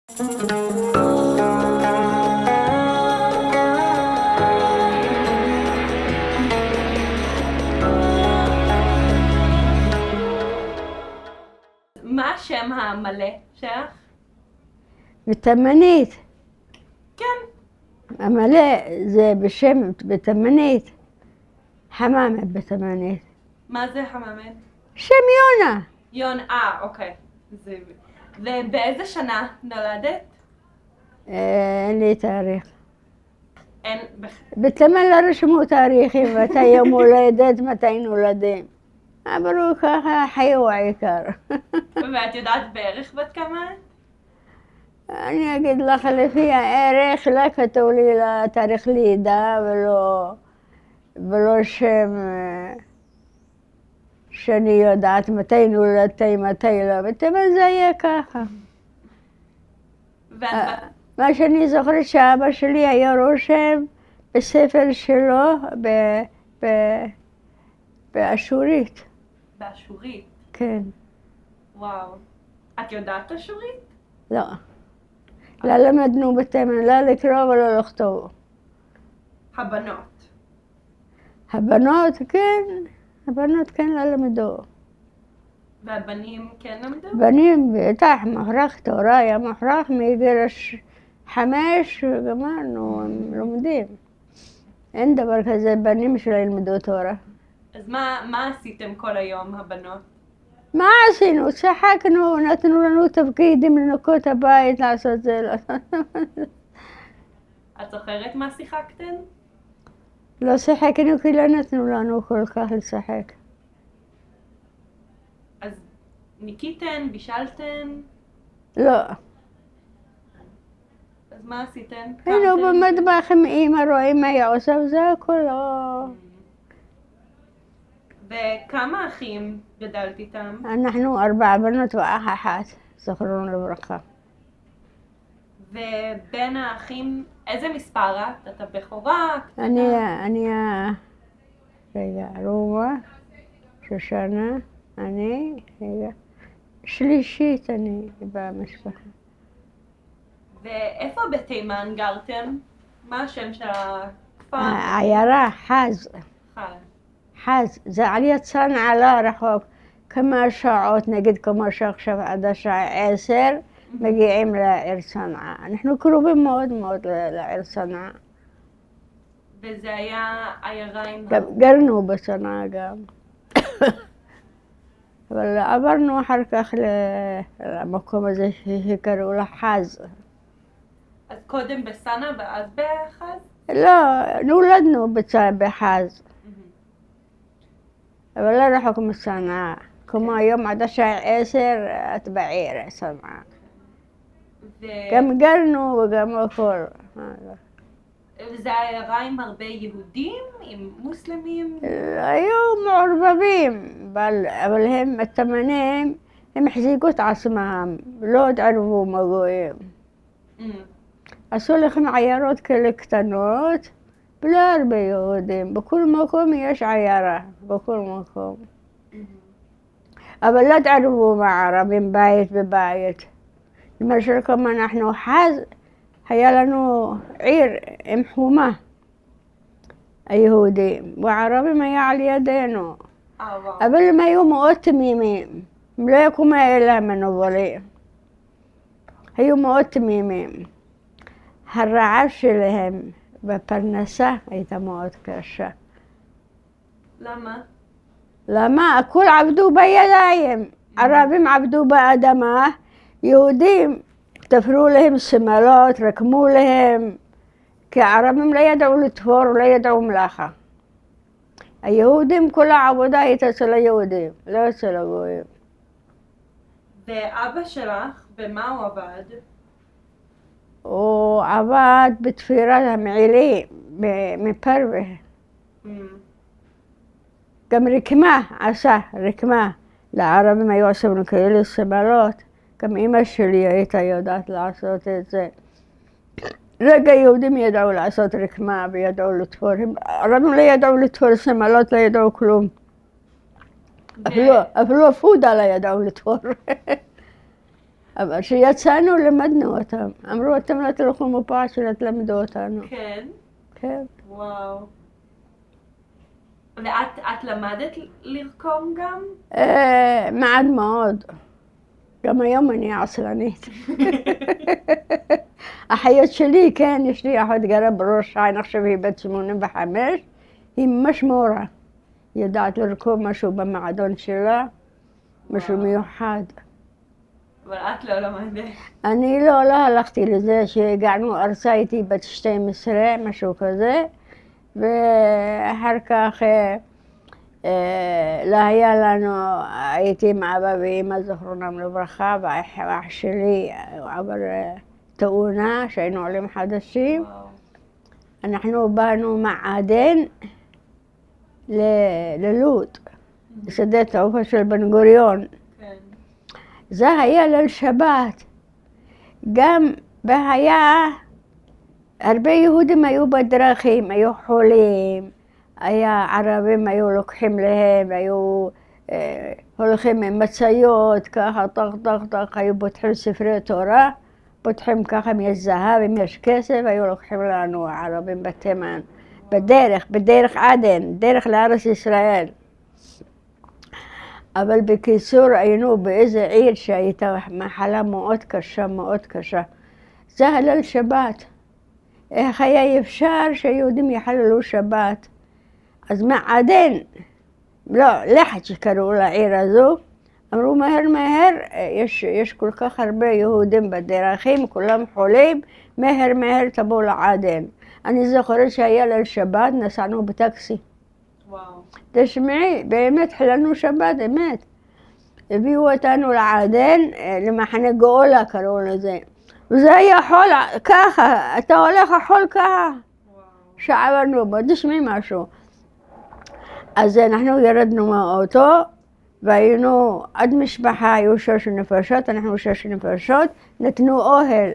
מה השם המלא שלך? בתימנית. כן. המלא זה בשם בתימנית. חמאמה בתימנית. מה זה חמאמת? שם יונה. אוקיי. ובאיזה שנה נולדת? אין לי תאריך. אין... בתימן לא רשמו תאריכים, מתי יום הולדת, מתי נולדים. אמרו ככה, חיו העיקר. ואת יודעת בערך בת כמה? אני אגיד לך, לפי הערך, לא כתוב לי תאריך לידה ולא שם שאני יודעת מתי נולדתי, מתי לא. בתימן זה יהיה ככה. מה שאני זוכרת שאבא שלי היה רושם בספר שלו באשורית. באשורית? כן. וואו. את יודעת אשורית? לא. לא למדנו בתימן, לא לקרוא ולא לכתוב. הבנות? הבנות כן לא למדו. והבנים כן למדו? בנים בטח, מחרח תורה, היה מחרח מגיל 5, גמרנו, הם לומדים. אין דבר כזה, בנים שלא ילמדו תורה. אז מה עשיתם כל היום, הבנות? מה עשינו? צחקנו, נתנו לנו תפקידים לנקות הבית, לעשות זה. את זוכרת מה שיחקתן? לא שיחקנו כי לא נתנו לנו כל כך לשחק. אז ניקיתן, בישלתן? לא. אז מה עשיתן? היינו במטבח עם אמא, רואים מה היא עושה, וזה הכל לא... וכמה אחים גדלת איתם? אנחנו 4 בנות ואח אחת, זכרונו לברכה. ובין האחים, איזה מספר את? את הבכורה? אני רומה, שושנה, שלישית אני במשפחה. ואיפה בתימן גרתם? מה השם של הכפר? העיירה חז. חז, זה על יד צנעא לא רחוק. כמה שעות, נגיד כמו שעכשיו עד השעה 10, מגיעים לעיר צנעא. אנחנו קרובים מאוד מאוד לעיר צנעא. וזה היה עיירה עם... גרנו בצנעא גם. אבל עברנו אחר כך למקום הזה שקראו לה חז. אז קודם בסנא ואז בחז? לא, נולדנו בחז. אבל לא רחוק מצנעא. כמו היום עד השעה 10 את בעיר צנעא. גם גרנו וגם הכל. וזה עיירה עם הרבה יהודים? עם מוסלמים? היו מעורבבים, אבל הם התימנים, הם החזיקו את עצמם, לא התערבו מגויים. עשו לכם עיירות כאלה קטנות, ולא הרבה יהודים. בכל מקום יש עיירה, בכל מקום. אבל לא התערבו מערבים בית בבית. למשל כמו אנחנו חז, היה לנו עיר עם חומה, היהודים, והערבים היה על ידינו. אבל הם היו מאוד תמימים, הם לא יקומו אלה מנוולים. היו מאוד תמימים. הרעב שלהם בפרנסה הייתה מאוד קשה. למה? למה? הכל עבדו בידיים. ערבים עבדו באדמה, יהודים תפרו להם שמלות, רקמו להם, כי הערבים לא ידעו לתפור, לא ידעו מלאכה. היהודים, כל העבודה הייתה אצל היהודים, לא אצל הגויים. ואבא שלך, במה הוא עבד? הוא עבד בתפירת המעילים, מפרווה. גם רקמה, עשה רקמה. לערבים היו עושים כאלה שמלות. גם אמא שלי הייתה יודעת לעשות את זה. רק היהודים ידעו לעשות רקמה וידעו לתפור. הערבים לא ידעו לתפור שמלות, לא ידעו כלום. אפילו הפודה לא ידעו לתפור. אבל כשיצאנו למדנו אותם. אמרו, אתם לא תלכו מפה עד שלא תלמדו אותנו. כן? כן. וואו. ואת למדת לרקום גם? מעט מאוד. גם היום אני עצלנית. החיות שלי, כן, יש לי אחות גרה בראש העין, עכשיו היא בת 85, היא ממש מורה. היא יודעת לרקום משהו במעדון שלה, משהו מיוחד. אבל את לא למדת. אני לא הלכתי לזה, שהגענו ארצה, הייתי בת 12, משהו כזה, ואחר כך לא היה לנו, הייתי עם אבא ואמא זכרונם לברכה, והאח שלי עבר תאונה שהיינו עולים חדשים. וואו. אנחנו באנו מעדן ללוד, שדה תעופה של בן גוריון. כן. זה היה ליל שבת. גם והיה, הרבה יהודים היו בדרכים, היו חולים, היה ערבים היו לוקחים להם, היו הולכים עם מציות, ככה טח טח טח, היו פותחים ספרי תורה, פותחים ככה אם יש זהב, אם יש כסף, היו לוקחים לנו ערבים בתימן, בדרך עדן, דרך לארץ ישראל. אבל בקיצור היינו באיזה עיר שהייתה מחלה מאוד קשה, מאוד קשה. זה הליל שבת. איך היה אפשר שיהודים יחללו שבת? אז מעדן, לא, לחץ שקראו לעיר הזו, אמרו מהר, יש כל כך הרבה יהודים בדרכים, כולם חולים, מהר תבואו לעדן. אני זוכרת שהיה ליל שבת, נסענו בטקסי. וואו. תשמעי, באמת חיללנו שבת, אמת. הביאו אותנו לעדן, למחנה גאולה קראו לזה. וזה היה חול ככה, אתה הולך החול ככה. שעברנו בו, תשמעי משהו. אז אנחנו ירדנו מהאוטו, והיינו עד משפחה, היו 6 נפשות, אנחנו 6 נפשות, נתנו אוהל.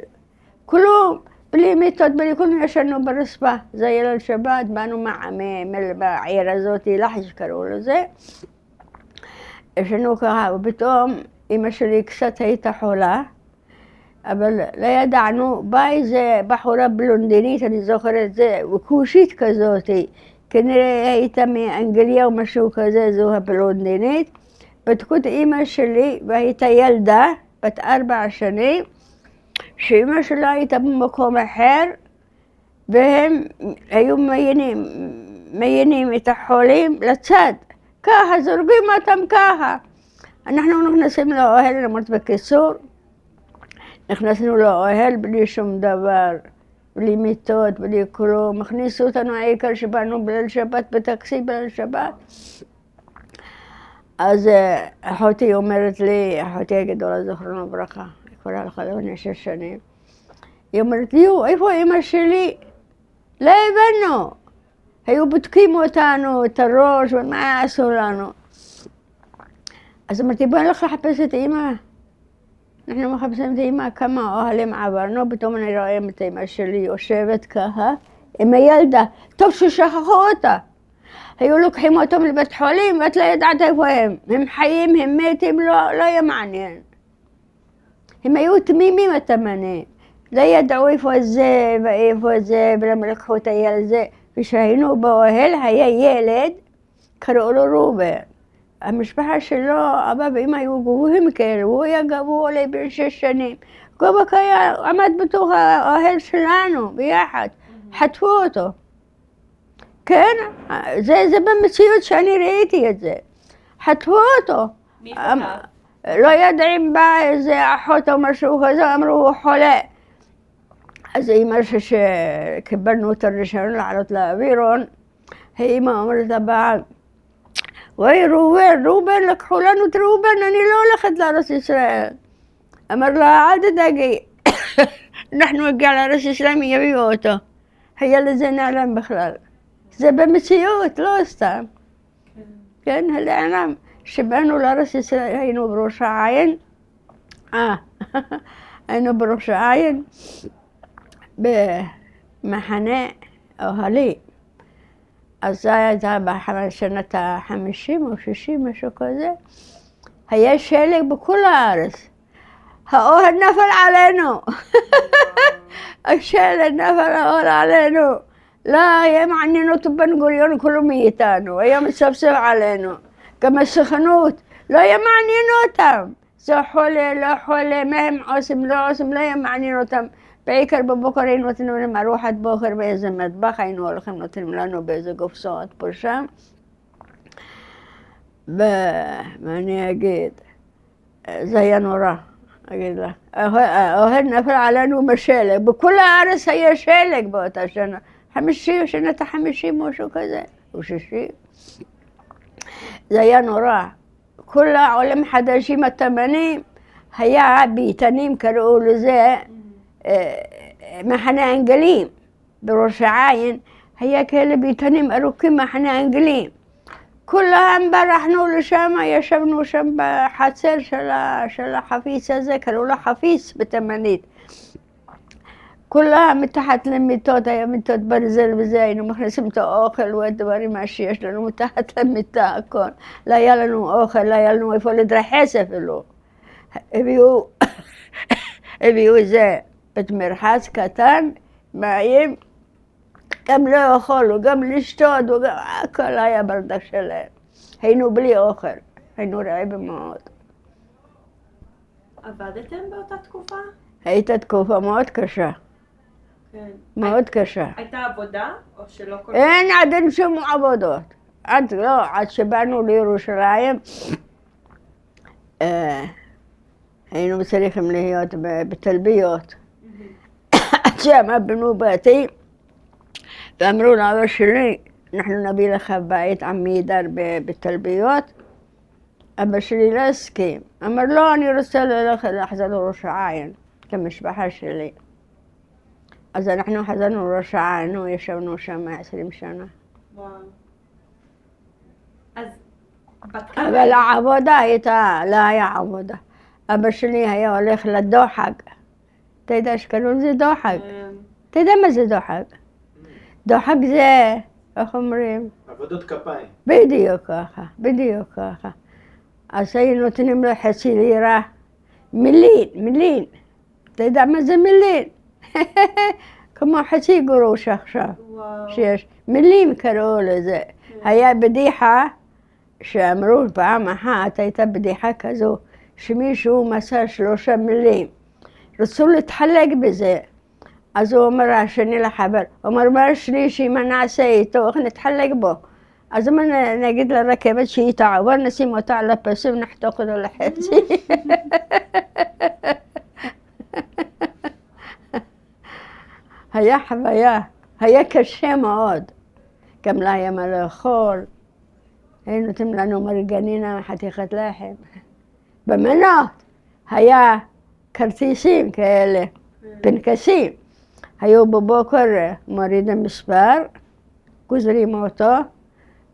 כלום, בלי מיטות, בלי כלום, ישנו ברצפה. זה היה ליל שבת, באנו בעיר הזאת, לחש קראו לזה. ישנו ככה, ופתאום אמא שלי קצת הייתה חולה, אבל לא ידענו, באה איזה בחורה בלונדינית, אני זוכרת זה, וכושית כזאת, כנראה הייתה מאנגליה או משהו כזה, זו הבלונדינית. בדקו את אמא שלי, והייתה ילדה, בת 4 שנים, שאמא שלה הייתה במקום אחר, והם היו מיינים את החולים לצד, ככה, זורקים אותם ככה. אנחנו נכנסים לאוהל, למרות בקיצור, נכנסנו לאוהל בלי שום דבר, בלי מיטות, בלי כלום. הכניסו אותנו, העיקר שבאנו בליל שבת, בטקסי בליל שבת. אז אחותי אומרת לי, אחותי הגדולה זכרונה ברכה, היא כבר הלכה לפני 6 שנים, היא אומרת לי, איפה אמא שלי? לא הבנו. היו בודקים אותנו, את הראש, ומה עשו לנו? אז אמרתי, בואי נלך לחפש את אמא. אנחנו מחפשים את אמא, כמה אוהלים עברנו, פתאום אני רואה את אמא שלי יושבת ככה, עם הילדה, טוב ששכחו אותה. היו לוקחים אותם לבית חולים, ואת לא יודעת איפה הם חיים, הם מתים, לא היה מעניין. הם היו תמימים התימנים, לא ידעו איפה זה ואיפה זה, ולמה לקחו את הילד הזה. כשהיינו באוהל היה ילד, קראו לו רובר. המשפחה שלו, אבא ואמא היו גבוהים כאלה, הוא היה גבוה עלי בן 6 שנים. גובק היה עמד בתוך האוהל שלנו ביחד, חטפו אותו. כן, זה במציאות שאני ראיתי את זה. חטפו אותו. מי חטף? לא יודעים בה איזה אחות או משהו כזה, אמרו הוא חולה. אז אמא שקיבלנו את הרישיון לעלות לאווירון, אמא אומרת לבעל, וואי רובן, לקחו לנו את רובן, אני לא הולכת לארץ ישראל. אמר לה, אל תדאגי, אנחנו נגיע לארץ ישראל, יביאו אותו. הילד זה נעלם בכלל. זה במציאות, לא סתם. כן, נעלם. שבאנו לארץ ישראל, היינו בראש העין. היינו בראש העין, במחנה אוהלי. אז זה הייתה בשנת ה-50 או 60, משהו כזה. היה שלג בכל הארץ. האוהל נפל עלינו. השלט נפל האוהל עלינו. לא היה מעניין אותו בן גוריון כולו מאיתנו, היה מספסף עלינו. גם הסוכנות, לא היה מעניין אותם. זה חולה, לא חולה, מה הם עושים, לא עושים, לא היה מעניין אותם. בעיקר בבוקר היינו נותנים להם ארוחת בוקר באיזה מטבח, היינו הולכים נותנים לנו באיזה קופסאות פה שם. ומה אני אגיד? זה היה נורא, אגיד לך. האוהל נפל עלינו בשלג, בכל הארץ היה שלג באותה שנה. שנת ה-50 משהו כזה, או 60. זה היה נורא. כל העולים חדשים התימנים, היה ביתנים, קראו לזה, מחנה אנגלים. בראש העין היה כאלה ביתנים ארוכים, מחנה אנגלים. כולם ברחנו לשם, ישבנו שם בחצר של החפיץ הזה, קראו לה חפיץ בתימנית. כולם מתחת למיטות, היה מיטות ברזל וזה, היינו מכניסים את האוכל והדברים מה שיש לנו מתחת למיטה, הכל. לא היה לנו אוכל, לא היה לנו איפה לדרחס אפילו. הביאו איזה בית מרחץ קטן, מים, גם לא אוכלו, גם לשתות, וגם הכל היה ברדק שלהם. היינו בלי אוכל, היינו רעבים מאוד. עבדתם באותה תקופה? הייתה תקופה מאוד קשה. כן. מאוד קשה. הייתה עבודה או שלא כל... אין עדיין שום עבודות. עד שבאנו לירושלים, היינו צריכים להיות בתלביות. עד שם בנו ביתי, ואמרו לאבא שלי, אנחנו נביא לך בית עמידר בתלביות. אבא שלי לא הסכים. אמר לא, אני רוצה לחזור לראש העין, כמשפחה שלי. אז אנחנו חזרנו לראש העין, ישבנו שם 20 שנה. וואו. אז אבל העבודה הייתה, לא היה עבודה. אבא שלי היה הולך לדוחק. אתה יודע שקראו לזה דוחק? אתה יודע מה זה דוחק? דוחק זה, איך אומרים? עבודות כפיים. בדיוק ככה, בדיוק ככה. אז היינו נותנים לו חצי לירה, מילין. אתה יודע מה זה מילין? כמו חצי גרוש עכשיו, שיש מילים קראו לזה. היה בדיחה שאמרו פעם אחת, הייתה בדיחה כזו, שמישהו מסר 3 מילים. רצו להתחלק בזה. אז הוא אומר השני לחבר, הוא אומר מה השלישי, מה נעשה איתו, איך נתחלק בו? אז מה נגיד לרכבת שהיא תעבור, נשים אותה על הפסים ונחתוך אותו לחצי. היה חוויה, היה קשה מאוד. גם לא היה מה לאכול. היו נותנים לנו מרגנינה וחתיכת לחם. במנות היה כרטיסים כאלה, פנקסים. היו בבוקר מורידים מספר, גוזרים אותו,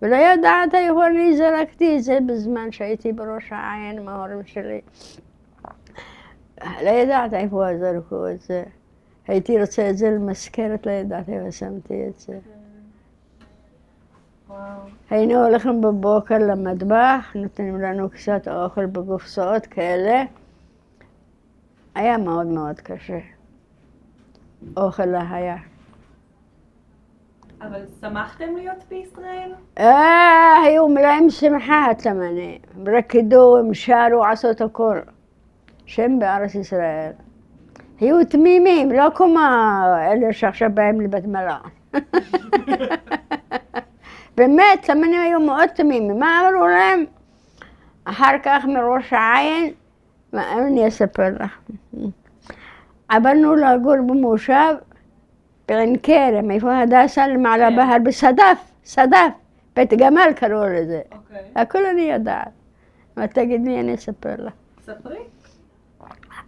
ולא יודעת איפה אני זרקתי את זה בזמן שהייתי בראש העין עם ההורים שלי. לא יודעת איפה זרקו את זה. הייתי רוצה את זה למזכרת, לא יודעת איפה שמתי את זה. היינו הולכים בבוקר למטבח, נותנים לנו קצת אוכל בקופסאות כאלה. היה מאוד מאוד קשה. אוכל לא היה. אבל שמחתם להיות בישראל? היו מלאים שמחה התימנים. רקדו, הם שרו, עשו את הכל. שם בארץ ישראל. היו תמימים, לא כמו אלה שעכשיו באים לבית מלון. באמת, תימנים היו מאוד תמימים. מה אמרו להם? אחר כך מראש העין, אני אספר לך. עברנו לגור במושב, בעין כרם, איפה הדסה למעלה בהר, בסדף, בית גמל קראו לזה. הכל אני יודעת. מה תגיד לי, אני אספר לך. ספרי.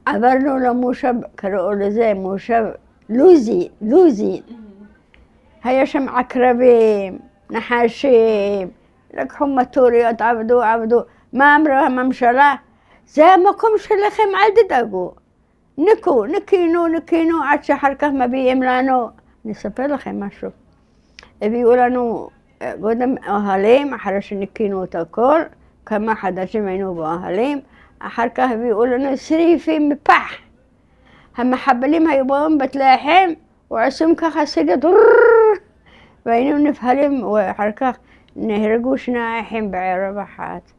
עברנו למושב, קראו לזה מושב לוזי. היה שם עקרבים, נחשים, לקחו מטוריות, עבדו. מה אמרו הממשלה? זה המקום שלכם, אל תדאגו. ניקינו עד שאחר כך מביאים לנו. אני אספר לכם משהו. הביאו לנו קודם אוהלים, אחרי שניקינו את הכל, כמה חדשים היינו באוהלים, אחר כך הביאו לנו שריפים מפח. המחבלים היו באים בית לחם ועושים ככה סגת והיינו נבהלים, ואחר כך נהרגו 2 אחים בערב אחת.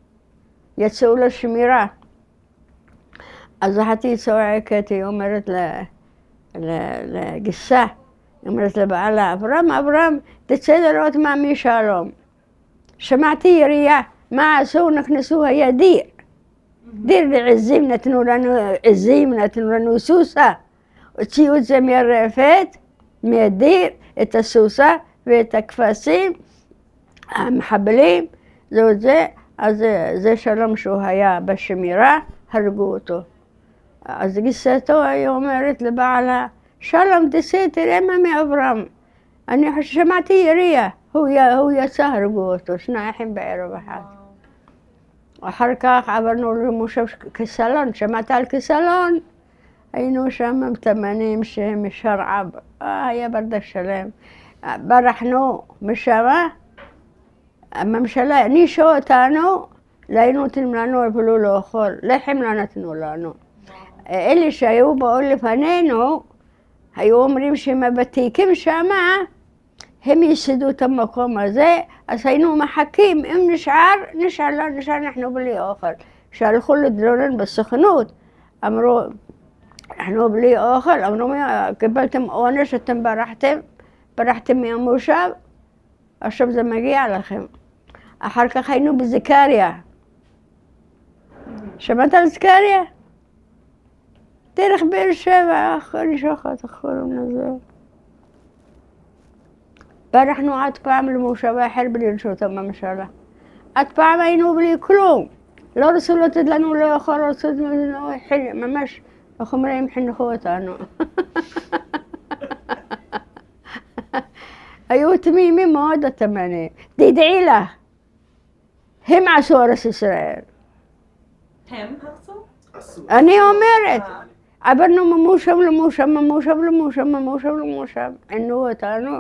יצאו לשמירה. אז אחתי צועקת, היא אומרת לגיסה, היא אומרת לבעלה, אברהם, תצא לראות מה משלום. שמעתי ירייה, מה עשו? נכנסו, היה דיר. דיר לעזים, נתנו לנו עזים, נתנו לנו סוסה. הוציאו את זה מהרפת, מהדיר, את הסוסה ואת הכבשים, המחבלים, זה, אז זה שלום שהוא היה בשמירה, הרגו אותו. אז גיסתו היא אומרת לבעלה, שלום תצא, תראה מה מאברהם. אני שמעתי ירייה, הוא יצא, הרגו אותו, 2 אחים בערב אחד. אחר כך עברנו למושב כסלון, שמעת על כסלון? היינו שם מתמנים שהם משרעב, היה ברדק שלם. ברחנו משמה, הממשלה הענישו אותנו, לא היינו נותנים לנו אפילו לאכול, לחם לא נתנו לנו. אלה שהיו באו לפנינו, היו אומרים שהם הוותיקים שמה, הם יסדו את המקום הזה, אז היינו מחכים, אם נשאר, לא נשאר, אנחנו בלי אוכל. שהלכו לדלונן בסוכנות, אמרו, אנחנו בלי אוכל, אמרו, קיבלתם עונש, אתם ברחתם מהמושב, עכשיו זה מגיע לכם. אחר כך היינו בזכריה. שמעת על זכריה? דרך באר שבע, אני שוכחת, אחרון לזה. ברחנו עד פעם למושב אחר בלי רשות הממשלה. עד פעם היינו בלי כלום. לא רצו לתת לנו לאכול, רצו לנו ממש, איך אומרים, חינכו אותנו. היו תמימים מאוד התימנים. תדעי לך, הם עשו ארץ ישראל. הם הרסו? אני אומרת, עברנו ממושב למושב, ממושב למושב, ממושב למושב. עינו אותנו,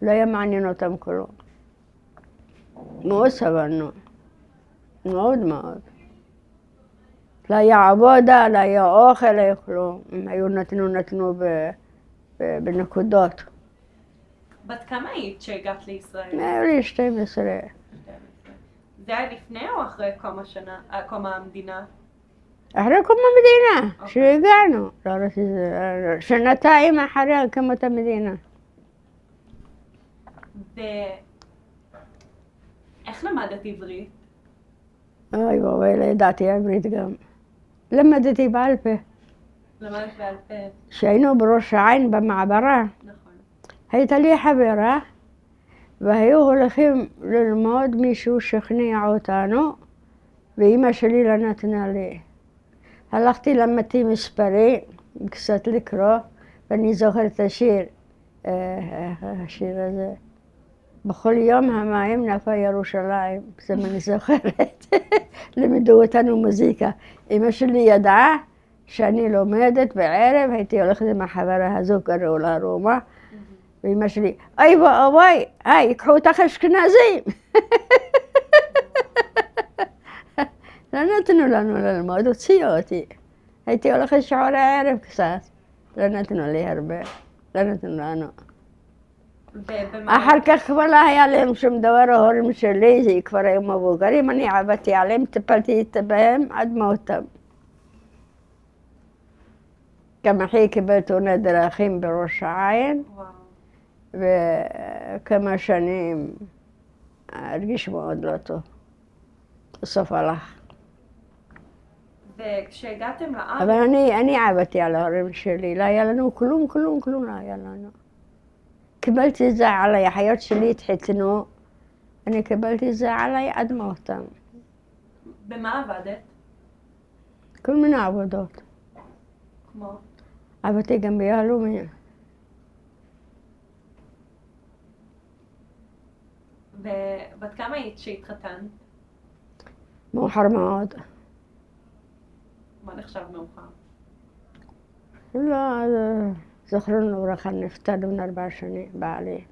לא היה מעניין אותם כלום. מאוד סבלנו, מאוד מאוד. לא היה עבודה, לא היה אוכל, לא היה כלום. הם היו נתנו בנקודות. בת כמה היית שהגעת לישראל? היו לי 12. זה היה לפני או אחרי קום המדינה? אחרי קום המדינה, שהגענו. לא רציתי, 2 אחרי הקמת המדינה. איך למדת עברית? אוי ואבוי, לא ידעתי עברית גם. למדתי בעל פה. למדת בעל פה. כשהיינו בראש העין במעברה, נכון. הייתה לי חברה, והיו הולכים ללמוד, מישהו שכנע אותנו, ואימא שלי לא נתנה לי. הלכתי, למדתי מספרים, קצת לקרוא, ואני זוכרת את השיר הזה. בכל יום המים נפה ירושלים, זה מה אני זוכרת. לימדו אותנו מוזיקה. אמא שלי ידעה שאני לומדת בערב, הייתי הולכת עם החברה הזו, קראו לה רומא, ואמא שלי, אוי ואבוי, ייקחו אותך אשכנזים. לא נתנו לנו ללמוד, הוציאו אותי. הייתי הולכת שיעורי הערב קצת, לא נתנו לי הרבה, לא נתנו לנו. אחר כך כבר לא היה להם שום דבר, ההורים שלי, זה כבר היו מבוגרים, אני עבדתי עליהם, טיפלתי בהם עד מותם. גם אחי קיבל תאונת דרכים בראש העין, וכמה שנים הרגיש מאוד לא טוב. בסוף הלך. וכשהגעתם לארץ... אבל אני עבדתי על ההורים שלי, לא היה לנו כלום לא היה לנו. קיבלתי את זה עליי, החיות שלי התחתנו, אני קיבלתי את זה עליי עד מותם. במה עבדת? כל מיני עבודות. כמו? עבדתי גם ביהלומים. ובת כמה היית שהתחתנת? מאוחר מאוד. מה נחשב מאוחר? לא, זכרונו לברכה, נפטר בן 4 שנים, בעלי.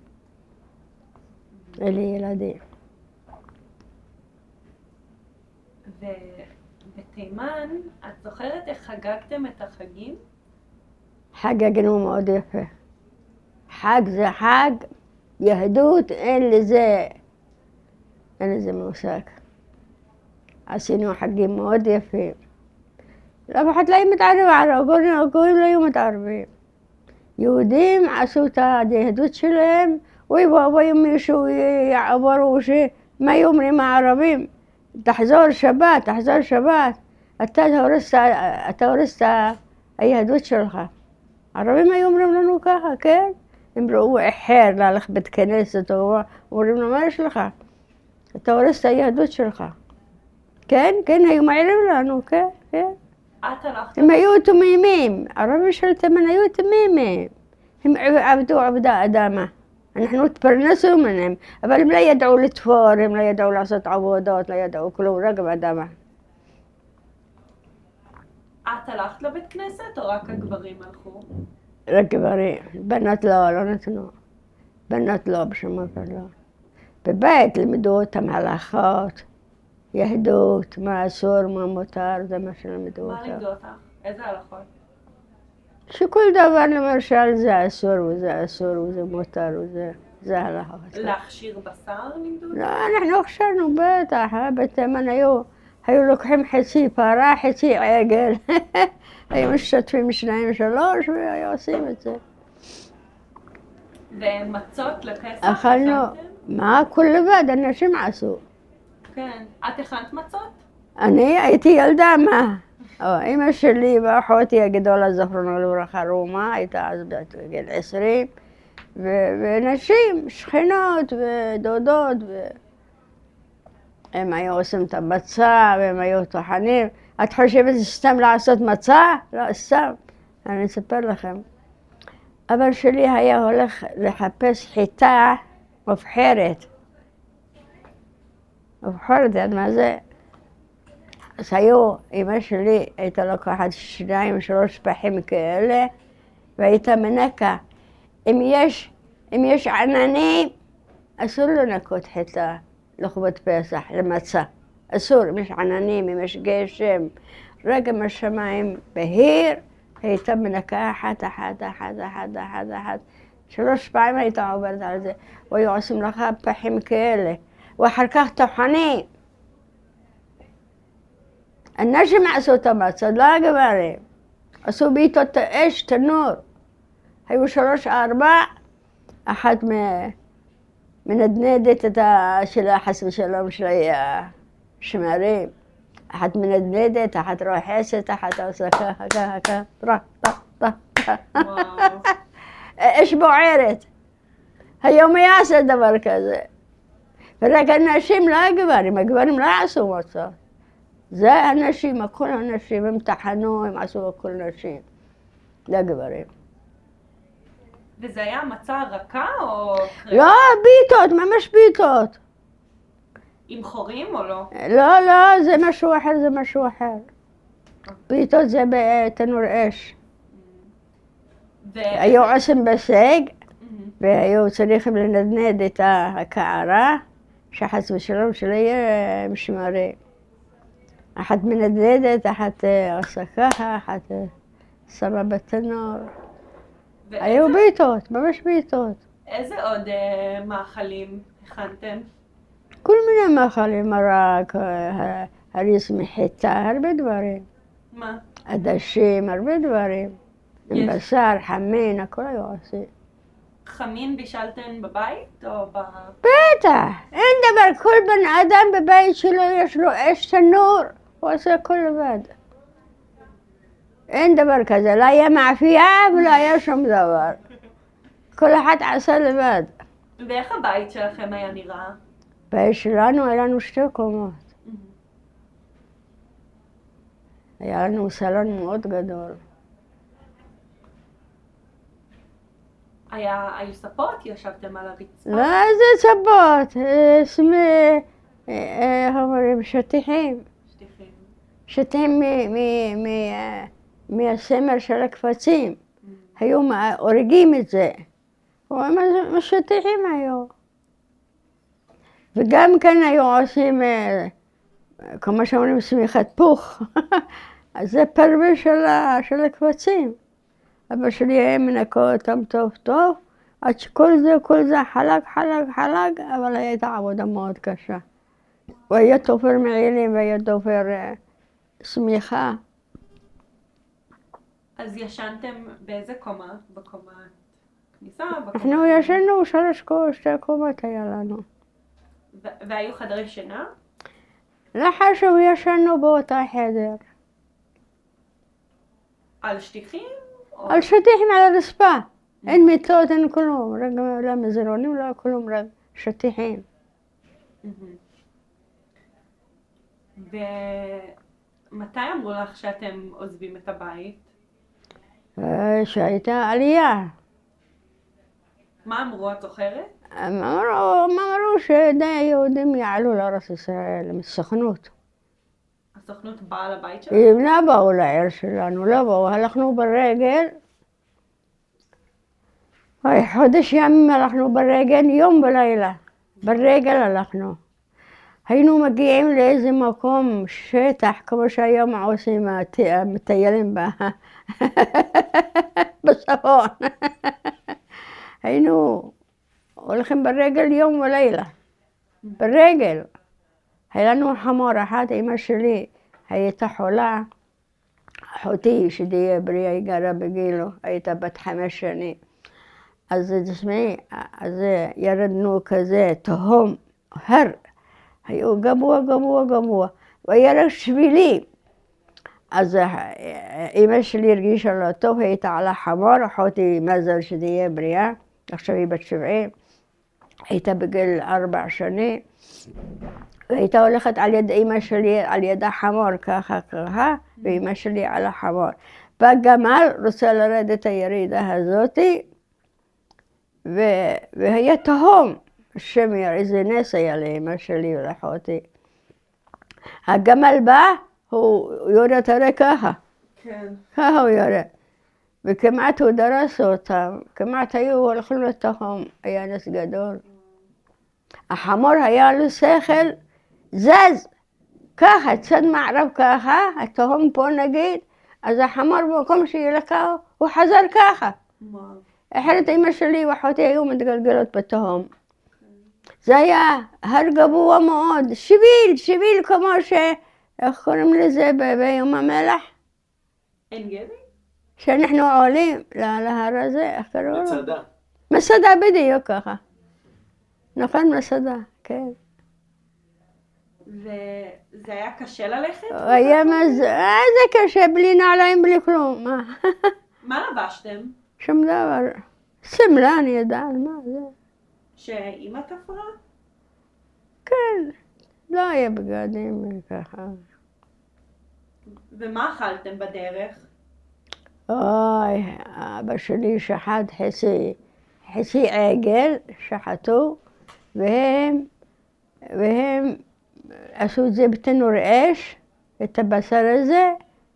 אין לי ילדים. וכמה בתימן, את זוכרת איך חגגתם את החגים? חגגנו מאוד יפה. חג זה חג, יהדות אין לזה מושג. עשינו חגים מאוד יפים. לא אחד לא מתערב ערב, גויים לא היו מתערבים. יהודים עשו את היהדות שלהם, ויבואו מישהו יעברו מה היו אומרים הערבים? תחזור שבת. אתה הורס את היהדות שלך. הערבים היו אומרים לנו ככה, כן? הם ראו אחר להלך בית כנסת, אומרים לו, מה יש לך? אתה הורס את היהדות שלך. כן, היו מעירים לנו, כן. את הלכת? הם היו תמימים, הערבים של תימן היו תמימים. הם עבדו עבודה אדמה. אנחנו התפרנסו מהם, אבל הם לא ידעו לתפור, הם לא ידעו לעשות עבודות, לא ידעו כלום, רק באדמה. את הלכת לבית כנסת או רק הגברים הלכו? רק גברים, בנות לא נתנו. בנות לא, בשום אופן לא. בבית לימדו אותם הלכות, יהדות, מה אסור, מה מותר, זה מה שלמדו אותם. מה לימדו אותך? איזה הלכות? שכל דבר למשל זה אסור וזה אסור וזה מותר וזה הלכות. להכשיר בשר לימדו אותך? לא, אנחנו הכשרנו בטח, בתימן היו לוקחים חצי פרה, חצי עגל. היו משתתפים 2-3 והיו עושים את זה. ומצות לפסח? אכלנו, מה? כל לבד, אנשים עשו. כן. את הכנת מצות? אני הייתי ילדה, מה? אמא שלי ואחותי הגדולה זכרונו לברכה רומה, הייתה אז בגיל 20, ונשים, שכנות ודודות, הם היו עושים את המצה והם היו טוחנים. את חושבת סתם לעשות מצה? לא, סתם. אני אספר לכם. אבא שלי היה הולך לחפש חיטה מובחרת. מובחרת, עד מה זה? אז אמא שלי הייתה לוקחת 2-3 פחים כאלה, והייתה מנקה. אם יש עננים, אסור לנקות חיטה לכבוד פסח, למצה. אסור, אם יש עננים, אם יש גשם, רק אם השמיים בהיר, הייתה מנקה אחת. 3 פעמים הייתה עוברת על זה, והיו עושים לך פחים כאלה, ואחר כך טוחנים. הנשים עשו את המצה, לא הגברים. עשו בעיתות אש, תנור. היו 3-4, אחת מנדנדת את שלה, חס ושלום, של השמרים. אחת מנדנדת, אחת רוחסת, אחת עושה ככה, וואו. אש בוערת. היום מי יעשה דבר כזה? ורק הנשים, לא הגברים לא עשו מצות. זה הנשים, הכל הנשים, הם טחנו, הם עשו הכל נשים. לא גברים. וזה היה מצה רכה או... לא, ביטות, ממש ביטות. עם חורים או לא? לא, זה משהו אחר. ביטות זה בתנור אש. היו עושים בסג, והיו צריכים לנדנד את הקערה, שחס ושלום שלא יהיה משמרים. אחת מנדנדת, אחת עושה ככה, אחת שמה בתנור. היו ביטות, ממש ביטות. איזה עוד מאכלים הכנתם? כל מיני מאכלים, מרק, הריס מחיטה, הרבה דברים. מה? עדשים, הרבה דברים. עם בשר, חמין, הכל היו עושים. חמין בישלתן בבית או בטח, אין דבר, כל בן אדם בבית שלו יש לו אש תנור, הוא עושה הכל לבד. אין דבר כזה, לא היה מאפייה ולא היה שום דבר. כל אחד עשה לבד. ואיך הבית שלכם היה נראה? הבית שלנו היה לנו 2 קומות. היה לנו סלון מאוד גדול. היו ספות? ישבתם על הרצפה? לא, זה ספות, איך אומרים, שטיחים. שטיחים מהסמר של הקפצים. היו הורגים את זה. שטיחים היו. וגם כן היו עושים כמו שאומרים שמיכת פוך, אז זה פרווה של הקבצים. אבא שלי היה מנקה אותם טוב טוב, עד שכל זה חלק, אבל הייתה עבודה מאוד קשה. הוא היה תופר מעילים והיה תופר שמיכה. אז ישנתם באיזה קומה? בקומה כניסה? אנחנו ישנו שתי קומות היה לנו. והיו חדרי שינה? לחשוב ישנו באותה חדר. על שטיחים? על שטיחים על הרצפה. אין מיטות, אין כלום. רק לא מזרונים, לא כלום, רק שטיחים. ומתי אמרו לך שאתם עוזבים את הבית? שהייתה עלייה. מה אמרו, את זוכרת? אמרו שדי היהודים יעלו לארץ ישראל, מסוכנות. הסוכנות באה לבית שלך? הם לא באו לעיר שלנו, לא באו, הלכנו ברגל. חודש ימים הלכנו ברגל, יום ולילה. ברגל הלכנו. היינו מגיעים לאיזה מקום, שטח, כמו שהיום עושים המטיילים בצפון. היינו הולכים ברגל יום ולילה. ברגל. היה לנו חמור אחת, אמא שלי הייתה חולה. אחותי שתהיה בריאה, היא גרה בגילו, הייתה בת 5 שנים. אז תשמעי, אז ירדנו כזה תהום, הר. היו גבוה, והיה רק שבילים. אז אמא שלי הרגישה לא טוב, הייתה על החמור, אחותי מזל שתהיה בריאה, עכשיו היא בת 70, הייתה בגיל 4 שנים, והייתה הולכת על יד אמא שלי, על יד החמור, ככה, ואמא שלי על החמור. והגמל רוצה לרדת הירידה הזאתי, והיה תהום. השם יראה, איזה נס היה לאמא שלי ולאחותי. הגמל בא, הוא יורד הרי ככה. כן. ככה הוא יורד. וכמעט הוא דרס אותם, כמעט היו הולכים לתהום, היה נס גדול. החמור היה לו שכל, זז, ככה, צד מערב ככה, התהום פה נגיד, אז החמור במקום שילקה, הוא חזר ככה. אחרת אמא שלי ואחותי היו מתגלגלות בתהום. זה היה הר גבוה מאוד, שביל כמו איך קוראים לזה ביום המלח? אין גבי? שאנחנו עולים להר הזה, איך קראו לו? מצדה. מסעדה בדיוק ככה. נכון, מסעדה, כן. וזה היה קשה ללכת? זה קשה, בלי נעליים, בלי כלום. מה לבשתם? שום דבר. שמלה, אני יודעת, מה זה? שאמא תפרה? כן, לא היה בגדים ככה. ומה אכלתם בדרך? אוי, אבא שלי שחט חצי עגל, שחטו, והם עשו את זה בתנור אש, את הבשר הזה,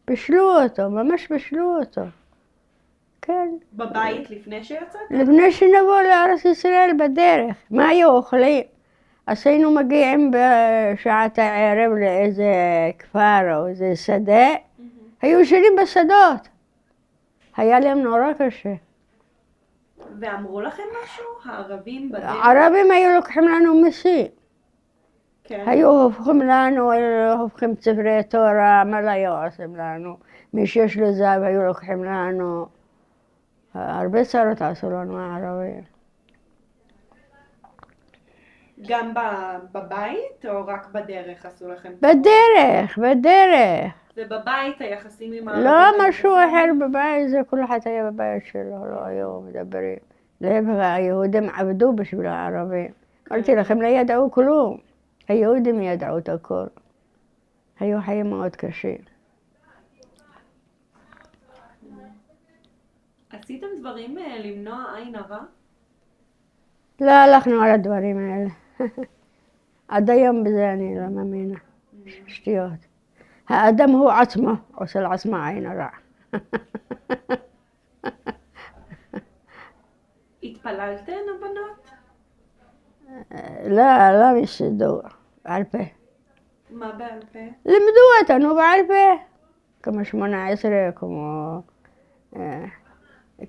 בשלו אותו, ממש בשלו אותו. כן. בבית לפני שיצאתם? לפני שנבוא לארץ ישראל בדרך. מה היו אוכלים? אז היינו מגיעים בשעת הערב לאיזה כפר או איזה שדה, היו ישנים בשדות. היה להם נורא קשה. ואמרו לכם משהו? הערבים בדרך? הערבים היו לוקחים לנו מיסים. כן. היו הופכים לנו, היו הופכים ספרי תורה, מה לא היו עושים לנו? מי שיש לו זהב היו לוקחים לנו. הרבה צרות עשו לנו הערבים. גם בבית או רק בדרך עשו לכם? בדרך. ובבית היחסים עם הערבים? לא משהו אחר בבית, זה כל אחד היה בבית שלו, לא היו מדברים. להפך, היהודים עבדו בשביל הערבים. אמרתי לכם, לא ידעו כלום. היהודים ידעו את הכל. היו חיים מאוד קשים. עשיתם דברים למנוע עין הרע? לא הלכנו על הדברים האלה. עד היום בזה אני לא מאמינה. שטויות. האדם הוא עצמו, עושה לעצמו עין הרע. התפללתן הבנות? לא מסידור, על פה. מה בעל פה? לימדו אותנו בעל פה, כמו 18, כמו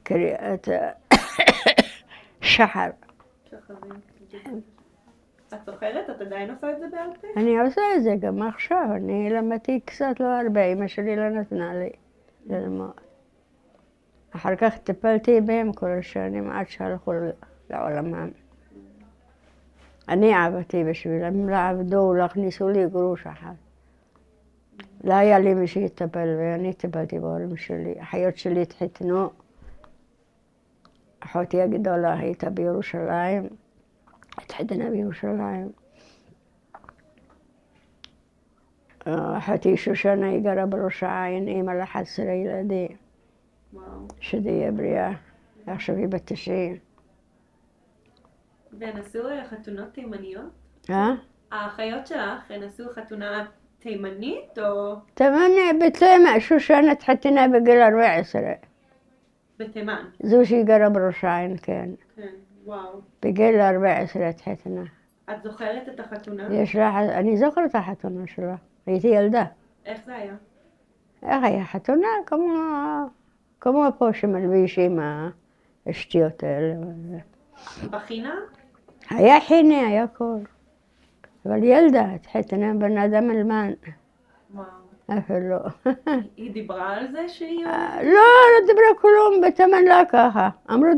קריאת שחר. שחרים. את זוכרת? את עדיין עושה את זה בעל פה? אני עושה את זה גם עכשיו, אני למדתי קצת, לא הרבה, אמא שלי לא נתנה לי ללמוד. אחר כך טיפלתי בהם כל השנים עד שהלכו לעולמם. אני עבדתי בשבילם, הם לא עבדו, לא הכניסו לי גרוש אחד. לא היה לי מי שיטפל, ואני טיפלתי בהורים שלי. אחיות שלי התחתנו. אחותי הגדולה הייתה בירושלים, התחתנה בירושלים. אחותי שושנה היא גרה בראש העין, אימא ל11 ילדים. וואו. שתהיה בריאה, עכשיו היא בת 90. והן עשו חתונות תימניות? האחיות שלך, הן עשו חתונה תימנית או תימני, בתימן, שושנה התחתנה בגיל 14. בתימן? זו שהיא גרה בראש העין, כן. כן, וואו. בגיל 14 התחתנה. את זוכרת את החתונה? אני זוכרת את החתונה שלה, הייתי ילדה. איך זה היה? איך היה חתונה? כמו פה שמלבישים השטויות האלה. בחינה? היה חיני, היה קור. אבל ילדה, התחתנה בן אדם אלמן. וואו. אפילו. היא דיברה על זה שהיא... לא דיברה כלום, בתימן לא ככה. אמרו,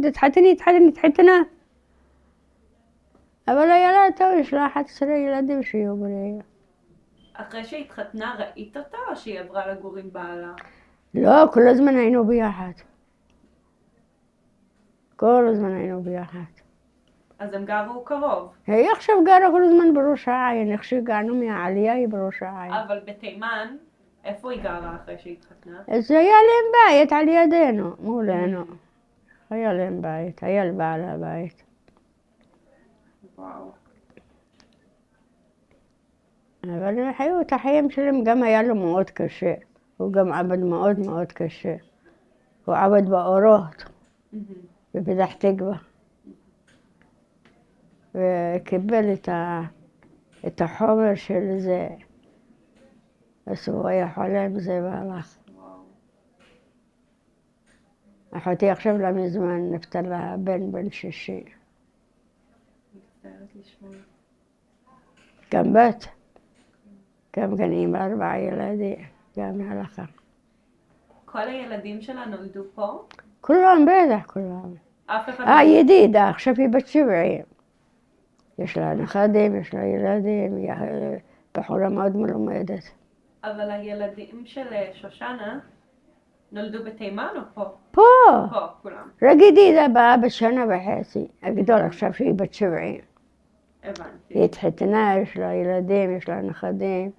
תתחתנה. אבל היה לה טוב, יש לה 11 ילדים שיהיו בריאים. אחרי שהתחתנה ראית אותה או שהיא עברה לגור עם בעלה? לא, כל הזמן היינו ביחד. כל הזמן היינו ביחד. אז הם גרו קרוב. היא עכשיו גרה כל הזמן בראש העין, איך שהגענו מהעלייה היא בראש העין. אבל בתימן, איפה היא גרה אחרי שהתחתנה? אז היה להם בית על ידינו, מולנו. היה להם בית, היה לבעלה בית. וואו. אבל הם חיו את החיים שלהם, גם היה לו מאוד קשה. הוא גם עבד מאוד מאוד קשה. הוא עבד באורות, בפתח תקווה. וקיבל את החומר של זה. אז הוא היה חולה עם זה והלך. אחותי עכשיו לא מזמן נפטר לה בן 60. מצטערת לשמוע. גם בת. גם כן עם 4 ילדים, גם הלכה. כל הילדים שלה נולדו פה? כולם, בטח כולם. אף אחד ידידה, עכשיו היא בת 70. יש לה נכדים, יש לה ילדים, היא בחורה מאוד מלומדת. אבל הילדים של שושנה נולדו בתימן או פה? פה. פה, כולם. רק ידידה באה בשנה וחצי. הגדול עכשיו שהיא בת 70. הבנתי. היא התחתנה, יש לה ילדים, יש לה נכדים.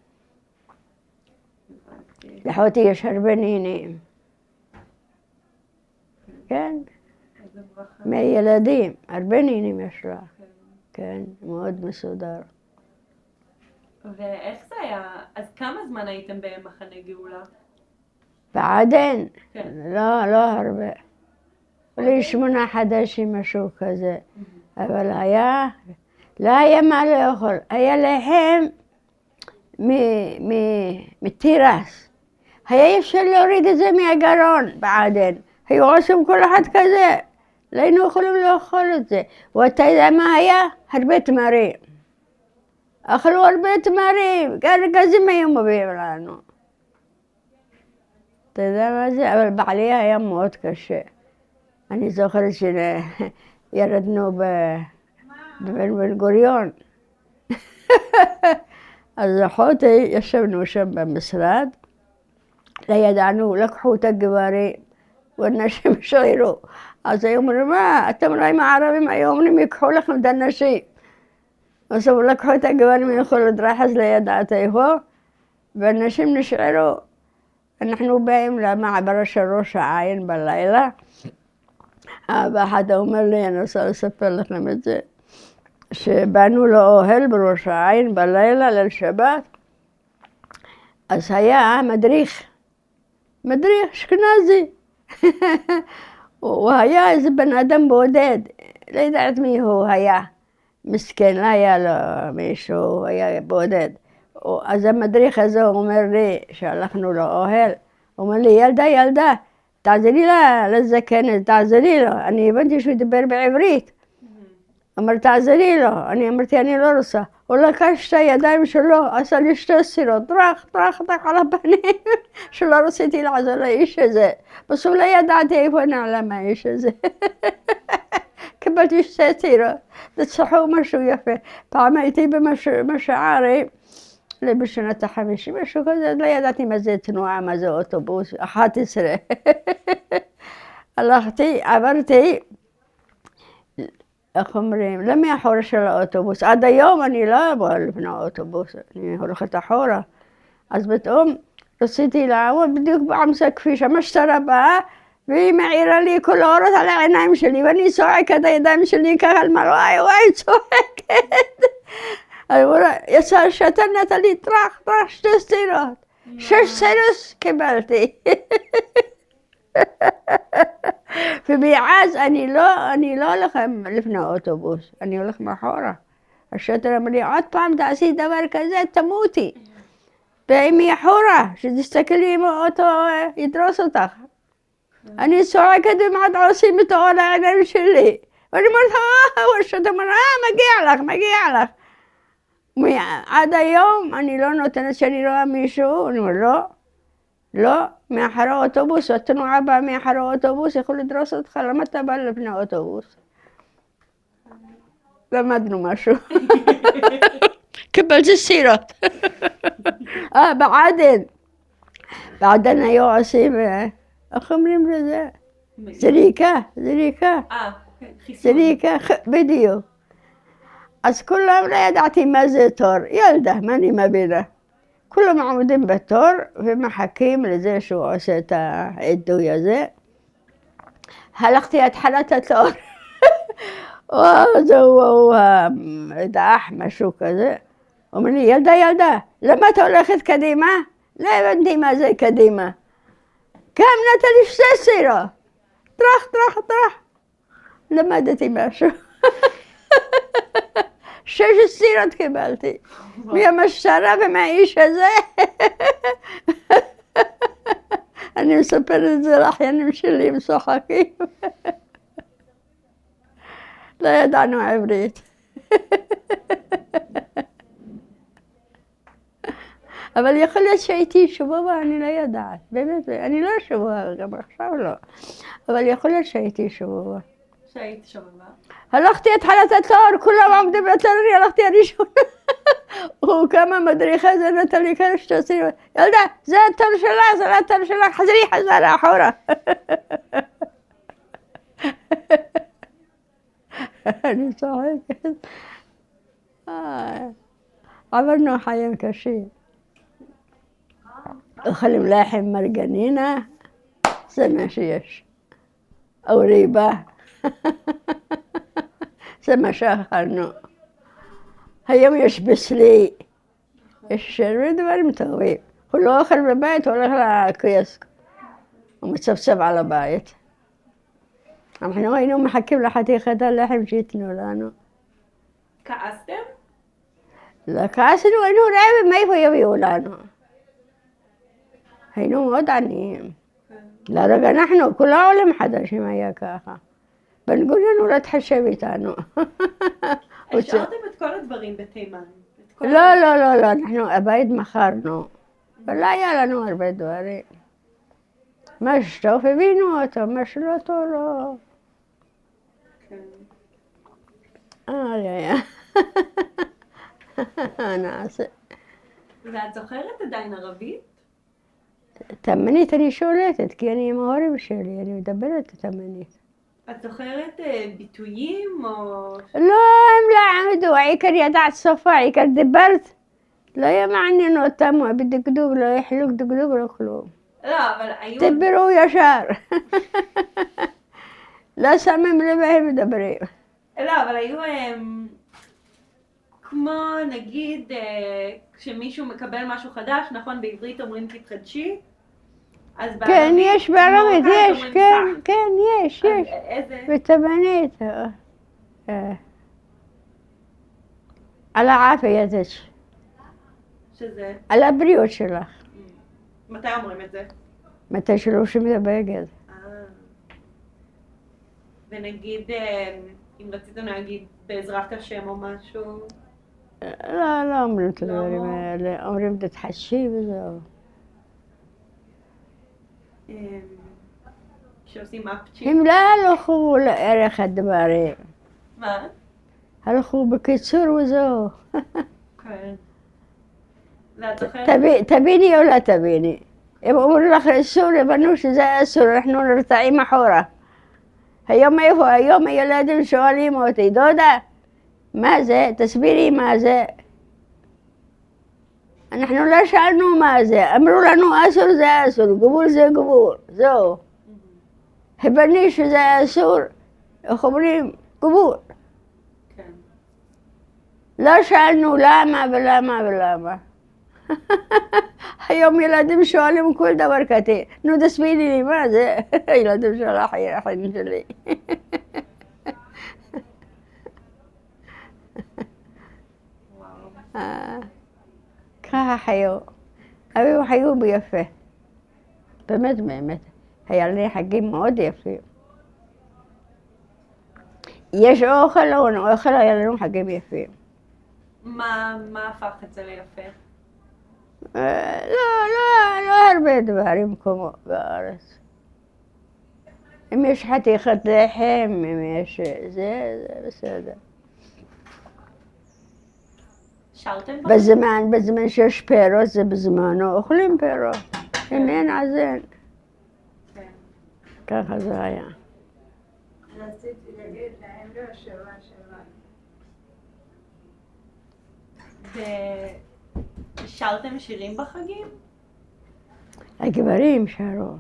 לאחותי יש הרבה נינים. כן? איזה ברכה. מילדים, הרבה נינים יש לה. כן, מאוד מסודר. ואיך זה היה? אז כמה זמן הייתם במחנה גאולה? בעדן, כן. לא הרבה. אולי 8 חודשים, משהו כזה. אבל לא היה מה לאכול. היה להם מתירס. היה אפשר להוריד את זה מהגרון בעדן. היו עושים כל אחד כזה. לא היינו יכולים לאכול את זה. ואתה יודע מה היה? הרבה תמרים. אכלו הרבה תמרים. גזים היו מביאים לנו. אתה יודע מה זה? אבל בעלי היה מאוד קשה. אני זוכרת שירדנו בבן גוריון. אז אחותי ישבנו שם במשרד. לא ידענו, לקחו את הגברים והנשים שרירו. אז היו אומרים, מה, אתם רואים הערבים היו אומרים, ייקחו לכם את הנשים. אז הם לקחו את הגברים ויכולו לדרחז לידעת איפה, והנשים נשארו. אנחנו באים למעברה של ראש העין בלילה. אבא אחד אומר לי, אני רוצה לספר לכם את זה, שבאנו לאוהל בראש העין בלילה, ליל שבת, אז היה מדריך אשכנזי. הוא היה איזה בן אדם בודד, לא יודעת מי הוא היה. מסכן, לא היה לו מישהו, הוא היה בודד. אז המדריך הזה אומר לי, שהלכנו לאוהל, הוא אומר לי, ילדה, תעזרי לזקנת, תעזרי לו. אני הבנתי שהוא ידבר בעברית. אמר, תעזרי לו. אני אמרתי, אני לא רוצה. הוא לקח שתי ידיים שלו, עשה לי שתי סירות, טרח על הפנים, שלא רציתי לעזור לאיש הזה. בסוף לא ידעתי איפה נעלם האיש הזה. קיבלתי שתי סירות, תצחו משהו יפה. פעם הייתי במשערי, בשנת ה-50, משהו כזה, לא ידעתי מה זה תנועה, מה זה אוטובוס, 11. הלכתי, עברתי, איך אומרים, לא מאחורה של האוטובוס. עד היום אני לא אבוא לפני האוטובוס, אני הולכת אחורה. אז פתאום רציתי לעמוד בדיוק בעמסה כביש, המשטרה באה, והיא מעירה לי כל האורות על העיניים שלי, ואני צועקת, הידיים שלי ככה על מה, וואי, צועקת. יצא שאתה נתן לי טרח, שתי סטירות. 6 סירות קיבלתי. ומאז אני לא הולך לפני האוטובוס, אני הולך מאחורה. השוטר אמר לי, עוד פעם תעשי דבר כזה, תמותי. ואם היא אחורה, שתסתכלי אם האוטו ידרוס אותך. אני צועקת ומעט עושים את האור העיניים שלי. ואני אומרת, השוטר אמר, מגיע לך. עד היום אני לא נותנת שאני רואה מישהו, אני אומר, לא, מאחורי האוטובוס, התנועה באה מאחורי האוטובוס, יכול לדרוס אותך, למה אתה בא לפני האוטובוס? למדנו משהו. קיבלתי סירות. בעדן היו עושים, איך אומרים לזה? זריקה. זריקה, בדיוק. אז כולם לא ידעתי מה זה תור, ילדה, מה אני מבינה. כולם עומדים בתור ומחכים לזה שהוא עושה את העיתוי הזה. הלכתי התחלת התור. זהו דאח, משהו כזה. הוא אומר לי, ילדה, למה אתה הולכת קדימה? לא הבנתי מה זה קדימה. גם נתן לי 2 סירות. טרח. למדתי משהו. 6 סירות קיבלתי. מהמשטרה ומהאיש הזה. אני מספרת את זה לאחיינים שלי, הם צוחקים. לא ידענו עברית. אבל יכול להיות שהייתי שבובה, אני לא יודעת. באמת, אני לא שבובה, גם עכשיו לא. אבל יכול להיות שהייתי שבובה. שהיית שבובה? הלכתי התחלת התור, כולם עומדים בתור, אני הלכתי הראשון. הוא כמה מדריך הזה נתן לי כאלה 2 סירות. ילדה, זה התור שלך, חזרי חזרה אחורה. אני צוחקת. עברנו חיים קשים. אוכלים לחם מרגנינה, זה מה שיש. או ריבה. זה מה שאכלנו. היום יש בסלי, יש הרבה דברים טובים. הוא לא אוכל בבית, הוא הולך לקיוסק. הוא מצפצף על הבית. אנחנו היינו מחכים לחתיכת הלחם שיתנו לנו. כעסתם? לא כעסנו, היינו רעבים, מאיפה יביאו לנו? היינו מאוד עניים. לרגע אנחנו, כל העולם חדשים היה ככה. בן גוריון הוא לא התחשב איתנו. השארתם את כל הדברים בתימן? לא, אנחנו הבית מכרנו. ולא היה לנו הרבה דברים. מה שטוב הבינו אותו, מה שלא טוב לא. נעשה. ואת זוכרת עדיין ערבית? תימנית אני שולטת, כי אני עם ההורים שלי, אני מדברת תימנית. את זוכרת ביטויים או... לא, הם לא עמדו, העיקר ידעת שפה, העיקר דיברת. לא היה מעניין אותם, בדקדוק, לא יחלוק דקדוק, לא כלום. לא, אבל היו... דיברו ישר. לא שמים לב הם מדברים. לא, אבל היו כמו נגיד כשמישהו מקבל משהו חדש, נכון, בעברית אומרים תתחדשי? כן, יש בערבית, יש, כן, יש. איזה? בתימנית. על העפייתך. שזה? על הבריאות שלך. מתי אומרים את זה? מתי שלובשים את הבגד. ונגיד, אם רציתם להגיד בעזרת השם או משהו? לא אומרים את הדברים האלה, אומרים תתחשי וזהו. שעושים אפצ'י? הם לא הלכו לערך הדברים. מה? הלכו בקיצור וזהו. כן. ואת זוכרת? תביני או לא תביני. הם אומרים לך אסור, הבנו שזה אסור, אנחנו נרתעים אחורה. היום איפה? היום הילדים שואלים אותי, דודה, מה זה? תסבירי מה זה. אנחנו לא שאלנו מה זה, אמרו לנו אסור זה אסור, גבול זה גבול, זהו. הבני שזה אסור, איך אומרים? גבול. כן. לא שאלנו למה ולמה ולמה. היום ילדים שואלים כל דבר כזה, נו תסבירי לי מה זה, ילדים של החיים שלי. ככה חיו, אבל חיו ביפה, באמת באמת, היה לי חגים מאוד יפים. יש אוכל או אין אוכל, היה לנו חגים יפים. מה הפך את זה ליפה? לא הרבה דברים כמו בארץ. אם יש חתיכת לחם, אם יש זה בסדר. שרתם? בזמן שיש פירות זה בזמנו, אוכלים פירות. אם אין אז אין. ככה זה היה. רציתי להגיד להם לא שבה. שרתם שירים בחגים? הגברים שרו,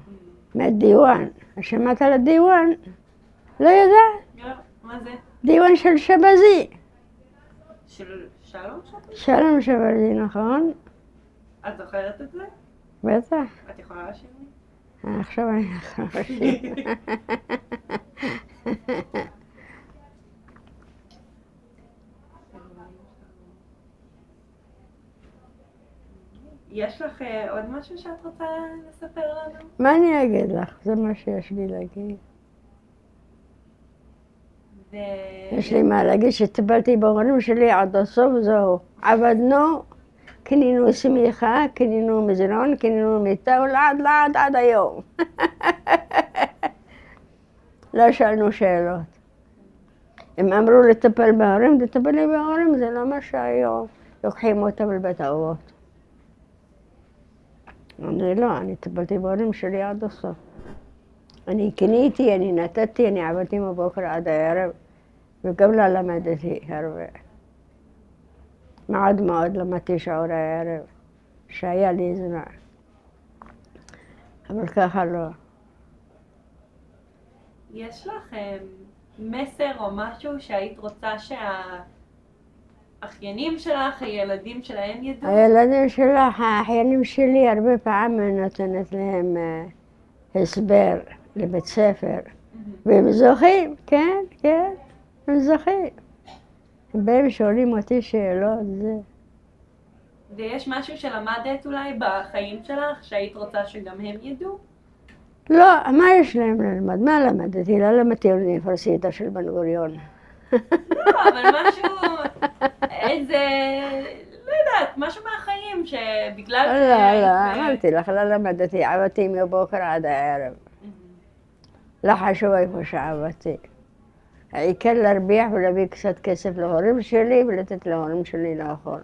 מהדיוואן. שמעת על הדיוואן? לא יודעת? לא, מה זה? דיוואן של שבזי. של שלום שבזי? שלום שבזי, נכון? את זוכרת את זה? בטח. את יכולה לשיר לי? עכשיו אני יכולה לשיר. יש לך עוד משהו שאת רוצה לספר לנו? מה אני אגיד לך? זה מה שיש לי להגיד. יש לי מה להגיד שטיפלתי בהורים שלי עד הסוף, זהו. עבדנו, קנינו שמיכה, קנינו מזרון, קנינו מיטה, ולעד עד היום. לא שאלנו שאלות. הם אמרו לטפל בהורים, תטפלי בהורים, זה לא מה שהיום. לוקחים אותם לבית האבות. אני טיפלתי בהורים שלי עד הסוף. אני קניתי, אני נתתי, אני עבדתי מבוקר עד הערב, וגם לא למדתי הרבה. מאוד למדתי שעור הערב, שהיה לי זמן. אבל ככה לא. יש לך מסר או משהו שהיית רוצה שהאחיינים שלך, הילדים שלהם ידעו? הילדים שלך, האחיינים שלי, הרבה פעמים נותנת להם הסבר לבית ספר. והם זוכים, כן, הם זוכים. הם שואלים אותי שאלות, זה. ויש משהו שלמדת אולי בחיים שלך, שהיית רוצה שגם הם ידעו? לא, מה יש להם ללמוד? מה למדתי? לא למדתי אוניברסיטה של בן גוריון. לא, אבל משהו, איזה, לא יודעת, משהו מהחיים שבגלל... לא, אמרתי לך, לא למדתי, עבדתי מבוקר עד הערב. לא חשוב איפה שעבדתי. העיקר להרוויח ולהביא קצת כסף להורים שלי ולתת להורים שלי לאכול.